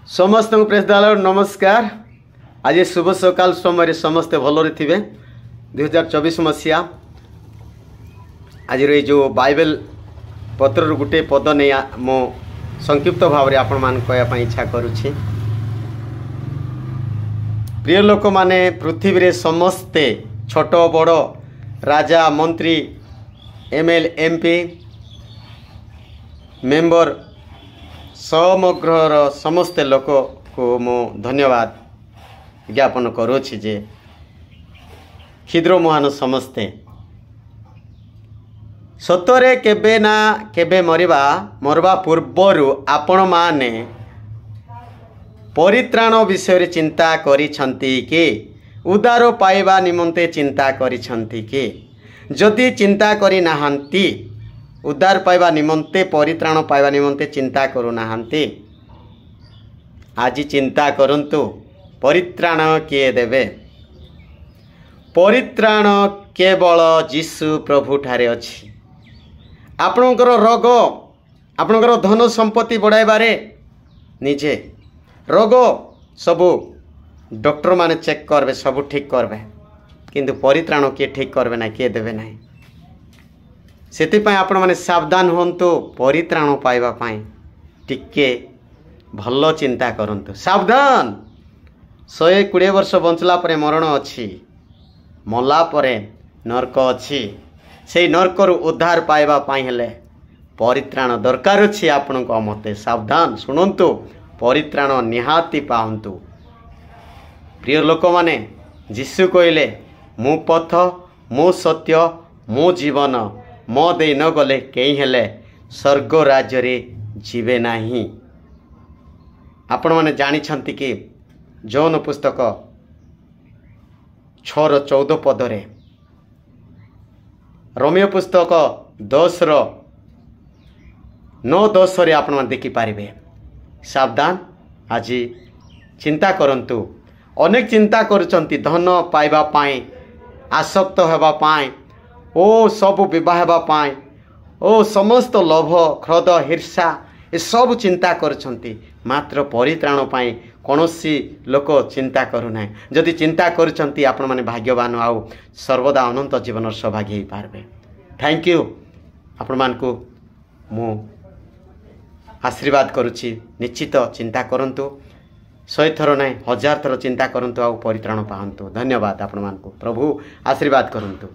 समस्त प्रेस दाल नमस्कार। आज शुभ सकाल समय समस्ते भलरे थे 2024 मसीहा। आज जो बाइबल पत्र गोटे पद नहीं मो संक्षिप्त भाव में आपण मान कहवाई इच्छा करुछि। प्रिय लोक माने पृथ्वी रे समस्ते छोट बड़ राजा मंत्री एमएल एमपी मेंबर समग्र समस्त लोक को मो धन्यवाद ज्ञापन करुछि जे क्षुद्र महान समस्ते सतरे केबे ना केबे मरवा पूर्वर आपण माने परित्राण विषय चिंता करिछंती कि उदार पाइबा निमंते चिंता करिछंती कि जदि चिंता करि नाहंती उद्धार पाइबा निमंते परित्राण पाइबा निमंते चिंता करू नाहंती आज चिंता करंतु परित्राण किए देवे। परित्राण केवल जीशु प्रभु ठारे अछि। आपणकर रोग आपणकर धन संपत्ति बढ़ाइबारे निजे रोग सबू डॉक्टर माने चेक करबे सबू ठीक करबे किंतु परित्राण किए ठीक करबे ना किए देबे ना। सेतिपाई आपण माने सावधान होंतु परित्राण पाइबा पाई टिके भल चिंता करंतु। सावधान 120 वर्ष बंचला परे मरण अछि मला परे नरक अछि। से नरक रु उद्धार पाइबा पाई हेले परित्राण दरकार अछि। आपण को मते सावधान सुनंतु परित्राण निहाती पाहंतु। प्रिय लोक माने जीशु कहले मु पथ मु सत्य मु जीवन मो दे न गले कहीं हेले स्वर्ग राज्य रे जीवे नाही। आपण माने जानी छंती कि जौन पुस्तक 6:14 पदरे रोमियो पुस्तक 10:9-10 रे आपण माने देखि पारिबे। सावधान आज चिंता करंतु। अनेक चिंता करुचंती धन पाइबा पाई आसक्त हेबा पाई ओ सब विवाह हेबा पाई ओ समस्त लोभ क्रोध हिर्षा ए सब चिंता करछंती मात्र परित्राण पाई कौनसी लोक चिंता करूना। जदि चिंता करछंती आपण माने भाग्यवान आउ सर्वदा अनंत जीवन सौभाग्य ही पारबे। थैंक यू आपण मान को मु आशीर्वाद करुछि। निश्चित चिंता करंतु 100 थर नहीं 1000 थर चिंता करंतु आउ परित्राण पाहंतु। धन्यवाद आपण मान को प्रभु आशीर्वाद करंतु।